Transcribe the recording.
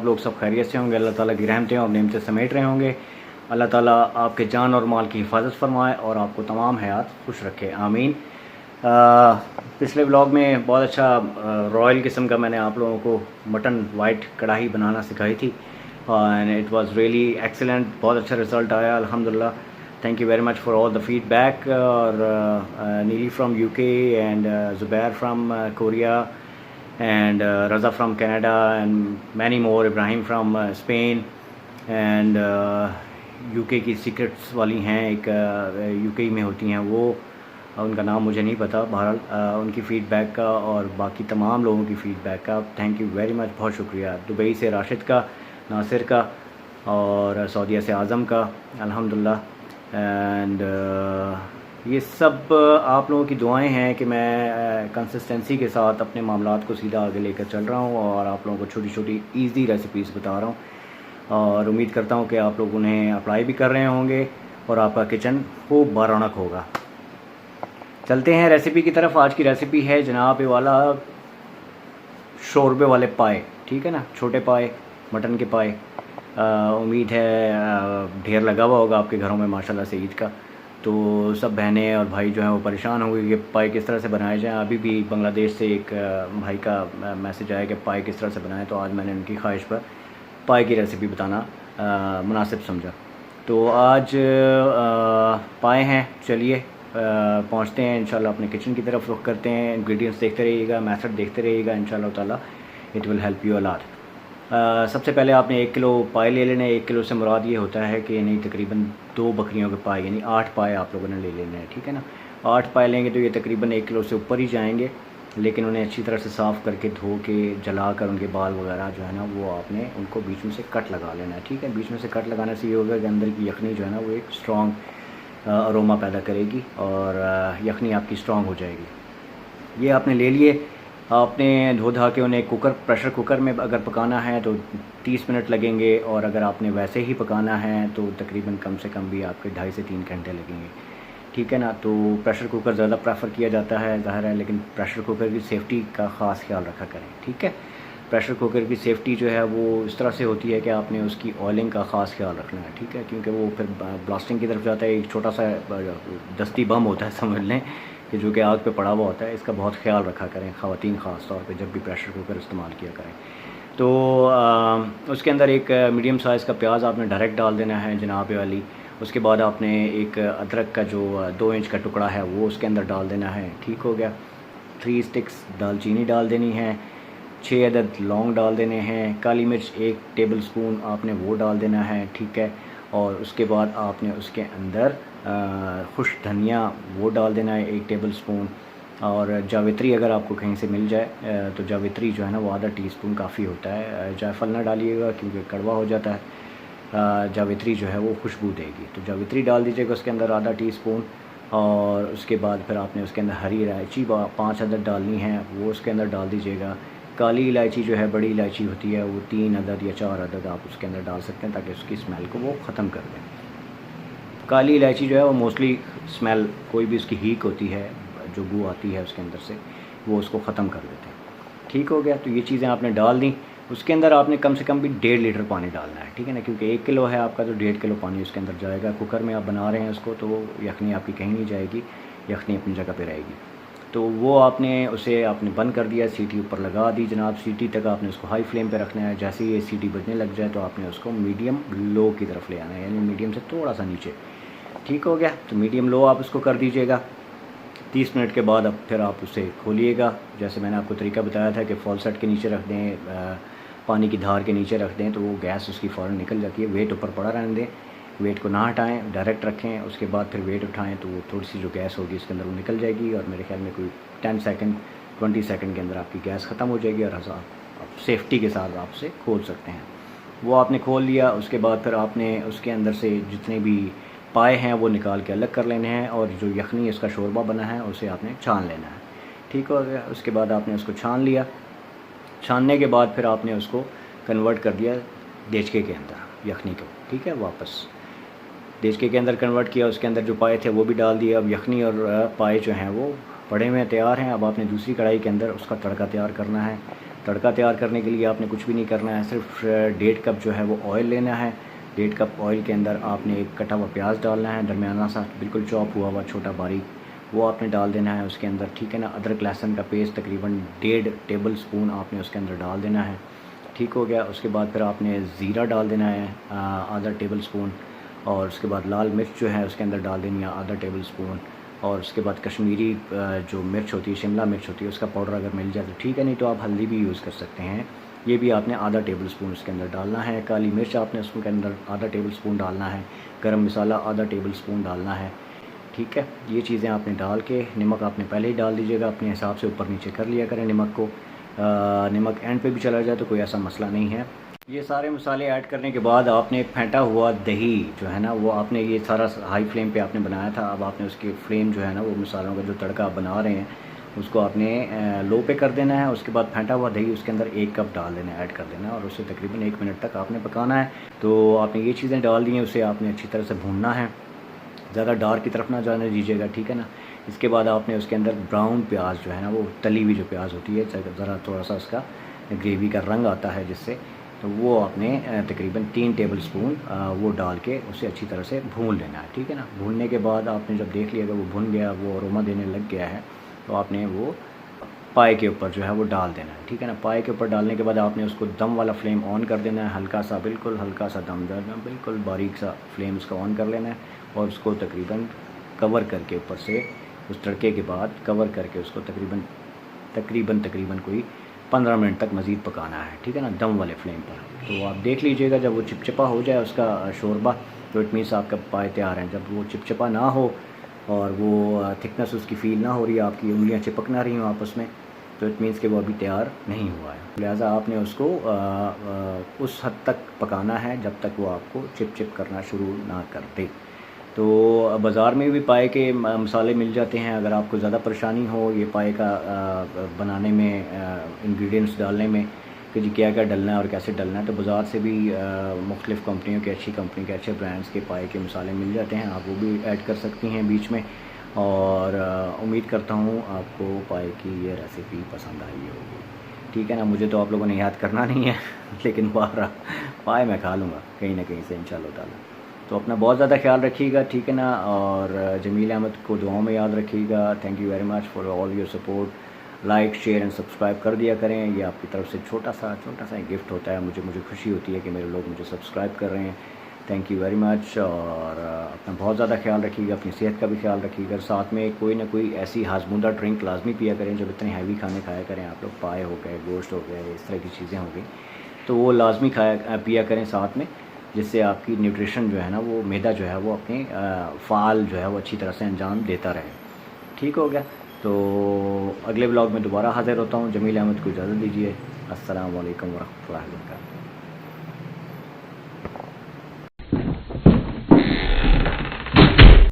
आप लोग सब खैरियत से होंगे, अल्लाह ताला की रहमतें और नेमतें समेट रहे होंगे। अल्लाह ताला आपके जान और माल की हिफाजत फरमाए और आपको तमाम हयात खुश रखे, आमीन। पिछले ब्लॉग में बहुत अच्छा रॉयल किस्म का मैंने आप लोगों को मटन वाइट कढ़ाई बनाना सिखाई थी and it was really excellent. बहुत अच्छा रिज़ल्ट आया अल्हम्दुलिल्लाह। Thank you very much for all the feedback. और नीली from UK and Zubair from Korea and Raza from Canada and many more, Ibrahim from Spain and UK की secrets वाली हैं एक UK में होती हैं वो, उनका नाम मुझे नहीं पता। बहरहाल उनकी फ़ीडबैक का और बाकी तमाम लोगों की फ़ीडबैक का थैंक यू वेरी मच, बहुत शुक्रिया। दुबई से राशिद का, नासिर का और सऊदीया से आज़म का अल्हम्दुलिल्लाह। एंड ये सब आप लोगों की दुआएं हैं कि मैं कंसिस्टेंसी के साथ अपने मामलात को सीधा आगे लेकर चल रहा हूँ और आप लोगों को छोटी छोटी इजी रेसिपीज़ बता रहा हूँ और उम्मीद करता हूँ कि आप लोग उन्हें अप्लाई भी कर रहे होंगे और आपका किचन खूब बारौनक होगा। चलते हैं रेसिपी की तरफ। आज की रेसिपी है जनाब वाला शोरबे वाले पाए, ठीक है ना, छोटे पाए, मटन के पाए। उम्मीद है ढेर लगा हुआ होगा आपके घरों में माशाल्लाह से ईद का, तो सब बहनें और भाई जो हैं वो परेशान होंगे कि पाए किस तरह से बनाए जाएं। अभी भी बांग्लादेश से एक भाई का मैसेज आया कि पाए किस तरह से बनाएं, तो आज मैंने उनकी ख्वाहिश पर पाए की रेसिपी बताना मुनासिब समझा। तो आज पाए हैं, चलिए पहुंचते हैं इंशाल्लाह अपने किचन की तरफ रुख करते हैं। इंग्रेडिएंट्स देखते रहिएगा, मेथड देखते रहिएगा, इंशाल्लाह ताला it will help you a lot. सबसे पहले आपने 1 किलो पाए ले लेने। 1 किलो से मुराद ये होता है कि यानी तकरीबन 2 बकरियों के पाए, यानी 8 पाए आप लोगों ने ले लेने हैं, ठीक है ना। 8 पाए लेंगे तो ये तकरीबन 1 किलो से ऊपर ही जाएंगे, लेकिन उन्हें अच्छी तरह से साफ़ करके धो के जला कर उनके बाल वगैरह जो है ना वो आपने उनको बीच में से कट लगा लेना है, ठीक है। बीच में से कट लगाने से ये होगा कि अंदर की यखनी जो है ना वो एक स्ट्रॉन्ग अरोमा पैदा करेगी और यखनी आपकी स्ट्रॉन्ग हो जाएगी। ये आपने ले लिए। आपने धो धा के उन्हें प्रेशर कुकर में अगर पकाना है तो 30 मिनट लगेंगे और अगर आपने वैसे ही पकाना है तो तकरीबन कम से कम भी आपके 2.5 से 3 घंटे लगेंगे, ठीक है ना। तो प्रेशर कुकर ज़्यादा प्रेफर किया जाता है, ज़ाहिर है, लेकिन प्रेशर कुकर की सेफ़्टी का ख़ास ख्याल रखा करें, ठीक है। प्रेशर कुकर की सेफ़्टी जो है वो इस तरह से होती है कि आपने उसकी ऑयलिंग का ख़ास ख्याल रखना है, ठीक है, क्योंकि वो फिर ब्लास्टिंग की तरफ जाता है। एक छोटा सा दस्ती बम होता है समझ लें कि जो कि आग पे पड़ा हुआ होता है। इसका बहुत ख्याल रखा करें ख़वातीन ख़ास तौर पे जब भी प्रेशर कुकर इस्तेमाल किया करें। तो उसके अंदर एक मीडियम साइज़ का प्याज आपने डायरेक्ट डाल देना है जनाब वाली। उसके बाद आपने एक अदरक का जो 2 इंच का टुकड़ा है वो उसके अंदर डाल देना है, ठीक हो गया। 3 स्टिक्स दालचीनी डाल देनी है, 6 अदद लौंग डाल देने हैं, काली मिर्च 1 टेबल स्पून आपने वो डाल देना है, ठीक है। और उसके बाद आपने उसके अंदर खुश धनिया वो डाल देना है 1 टेबल स्पून। और जावित्री अगर आपको कहीं से मिल जाए तो जावित्री जो है ना वो आधा टीस्पून काफ़ी होता है। जायफल ना डालिएगा क्योंकि कड़वा हो जाता है। जावित्री जो है वो खुशबू देगी, तो जावित्री डाल दीजिएगा उसके अंदर आधा टीस्पून। और उसके बाद फिर आपने उसके अंदर हरी इलायची 5 अदद डालनी है, वो उसके अंदर डाल दीजिएगा। काली इलायची जो है, बड़ी इलायची होती है, वो 3 अदद या 4 अदद आप उसके अंदर डाल सकते हैं ताकि उसकी स्मेल को वो ख़त्म कर दें। काली इलायची जो है वो मोस्टली स्मेल, कोई भी उसकी हीक होती है जो बू आती है उसके अंदर से, वो उसको ख़त्म कर देते हैं, ठीक हो गया। तो ये चीज़ें आपने डाल दी। उसके अंदर आपने कम से कम भी 1.5 लीटर पानी डालना है, ठीक है ना, क्योंकि 1 किलो है आपका तो 1.5 किलो पानी उसके अंदर जाएगा। कुकर में आप बना रहे हैं उसको तो यखनी आपकी कहीं नहीं जाएगी, यखनी अपनी जगह पे रहेगी। तो वो आपने बंद कर दिया, सीटी ऊपर लगा दी जनाब। सीटी तक आपने उसको हाई फ्लेम पे रखना है। जैसे ही ये सीटी बजने लग जाए तो आपने उसको मीडियम लो की तरफ ले आना है, यानी मीडियम से थोड़ा सा नीचे, ठीक हो गया। तो मीडियम लो आप उसको कर दीजिएगा। 30 मिनट के बाद अब फिर आप उसे खोलिएगा। जैसे मैंने आपको तरीका बताया था कि फॉल सेट के नीचे रख दें, पानी की धार के नीचे रख दें तो वो गैस उसकी फ़ौरन निकल जाती है। वेट ऊपर पड़ा रहने दें, वेट को ना हटाएं, डायरेक्ट रखें। उसके बाद फिर वेट उठाएं तो वो थोड़ी सी जो गैस होगी उसके अंदर वो निकल जाएगी और मेरे ख्याल में कोई 10 सेकंड 20 सेकंड के अंदर आपकी गैस ख़त्म हो जाएगी और आप सेफ्टी के साथ आप उसे खोल सकते हैं। वो आपने खोल लिया। उसके बाद फिर आपने उसके अंदर से जितने भी पाए हैं वो निकाल के अलग कर लेने हैं और जो यखनी इसका शोरबा बना है उसे आपने छान लेना है, ठीक हो गया। उसके बाद आपने उसको छान लिया। छानने के बाद फिर आपने उसको कन्वर्ट कर दिया देचके के अंदर यखनी को, ठीक है। वापस देचके के अंदर कन्वर्ट किया। उसके अंदर जो पाए थे वो भी डाल दिए। अब यखनी और पाए जो हैं वो पड़े हुए तैयार हैं। अब आपने दूसरी कढ़ाई के अंदर उसका तड़का तैयार करना है। तड़का तैयार करने के लिए आपने कुछ भी नहीं करना है, सिर्फ 1.5 कप जो है वो ऑयल लेना है। 1.5 कप ऑयल के अंदर आपने एक कटा हुआ प्याज डालना है, दरमियाना सा बिल्कुल चॉप हुआ हुआ छोटा बारीक, वो आपने डाल देना है उसके अंदर, ठीक है ना। अदरक लहसुन का पेस्ट तकरीबन 1.5 टेबल स्पून आपने उसके अंदर डाल देना है, ठीक हो गया। उसके बाद फिर आपने ज़ीरा डाल देना है आधा टेबल स्पून, और उसके बाद लाल मिर्च जो है उसके अंदर डाल देनी है आधा टेबल स्पून, और उसके बाद कश्मीरी जो मिर्च होती है, शिमला मिर्च होती है, उसका पाउडर अगर मिल जाए तो ठीक है, नहीं तो आप हल्दी भी यूज़ कर सकते हैं। ये भी आपने आधा टेबल स्पून उसके अंदर डालना है। काली मिर्च आपने उसके अंदर आधा टेबल स्पून डालना है। गरम मसाला आधा टेबल स्पून डालना है, ठीक है। ये चीज़ें आपने डाल के, नमक आपने पहले ही डाल दीजिएगा, अपने हिसाब से ऊपर नीचे कर लिया करें नमक को। नमक एंड पे भी चला जाए तो कोई ऐसा मसला नहीं है। ये सारे मसाले ऐड करने के बाद आपने फेंटा हुआ दही जो है ना, वो आपने ये सारा हाई फ्लेम पे आपने बनाया था, अब आपने उसकी फ्लेम जो है ना, वो मसालों का जो तड़का आप बना रहे हैं उसको आपने लो पे कर देना है। उसके बाद फेंटा हुआ दही उसके अंदर 1 कप डाल देना है, ऐड कर देना है, और उसे तकरीबन 1 मिनट तक आपने पकाना है। तो आपने ये चीज़ें डाल दी हैं, उसे आपने अच्छी तरह से भूनना है, ज़्यादा डार्क की तरफ ना जाने दीजिएगा, ठीक है ना। इसके बाद आपने उसके अंदर ब्राउन प्याज जो है ना, वो तली हुई जो प्याज होती है, ज़रा थोड़ा सा उसका ग्रेवी का रंग आता है जिससे, तो वो आपने तकरीबन 3 टेबल स्पून वो डाल के उसे अच्छी तरह से भून लेना है, ठीक है ना। भूनने के बाद आपने जब देख लिया कि वो भुन गया, वो अरोमा देने लग गया है, तो आपने वो पाए के ऊपर जो है वो डाल देना है, ठीक है ना। पाए के ऊपर डालने के बाद आपने उसको दम वाला फ्लेम ऑन कर देना है, हल्का सा, बिल्कुल हल्का सा दम देना, बिल्कुल बारीक सा फ्लेम उसका ऑन कर लेना है, और उसको तकरीबन कवर करके ऊपर से उस तड़के के बाद कवर करके उसको तकरीबन कोई 15 मिनट तक मज़ीद पकाना है, ठीक है ना, दम वाले फ्लेम पर। तो आप देख लीजिएगा जब वो चिपचिपा हो जाए उसका शोरबा, तो इट मीन्स आपका पाए तैयार हैं। जब वो चिपचिपा ना हो और वो थिकनेस उसकी फ़ील ना हो रही है, आपकी उंगलियां चिपक ना रही हों आपस में, तो इट मीन्स कि वो अभी तैयार नहीं हुआ है। लिहाजा आपने उसको उस हद तक पकाना है जब तक वो आपको चिप करना शुरू ना कर दे। तो बाज़ार में भी पाए के मसाले मिल जाते हैं। अगर आपको ज़्यादा परेशानी हो ये पाए का बनाने में, इंग्रेडिएंट्स डालने में कि जी क्या क्या डलना है और कैसे डलना है, तो बाज़ार से भी मुख्तलिफ़ कंपनियों के, अच्छी कंपनी के, अच्छे ब्रांड्स के पाए के मसाले मिल जाते हैं, आप वो भी ऐड कर सकती हैं बीच में। और उम्मीद करता हूँ आपको पाए की ये रेसिपी पसंद आई होगी, ठीक है ना। मुझे तो आप लोगों ने याद करना नहीं है लेकिन पाए मैं खा लूँगा कहीं ना कहीं से इंशाल्लाह ताला। तो अपना बहुत ज़्यादा ख्याल रखिएगा, ठीक है ना, और जमील अहमद को दुआओं में याद रखिएगा। Thank you very much for all your support. Like, share and subscribe कर दिया करें, ये आपकी तरफ से छोटा सा गिफ्ट होता है। मुझे खुशी होती है कि मेरे लोग मुझे सब्सक्राइब कर रहे हैं। Thank you very much. और अपना बहुत ज़्यादा ख्याल रखिएगा, अपनी सेहत का भी ख्याल रखिएगा। साथ में कोई ना कोई ऐसी हाजमुंदा ड्रिंक लाजमी पिया करें, जब इतने हैवी खाने खाया करें आप लोग, पाए हो गए, गोश्त हो गए, इस तरह की चीज़ें हो गई, तो वो लाजमी पिया करें साथ में, जिससे आपकी न्यूट्रिशन जो है ना, वो मैदा जो है वो अपने फ़ाल जो है वो अच्छी तरह से अंजाम देता रहे, ठीक हो गया। तो अगले ब्लॉग में दोबारा हाज़िर होता हूँ। जमील अहमद को इजाज़त दीजिए। अस्सलाम वालेकुम वरहमतुल्लाहि वबरकातुहू।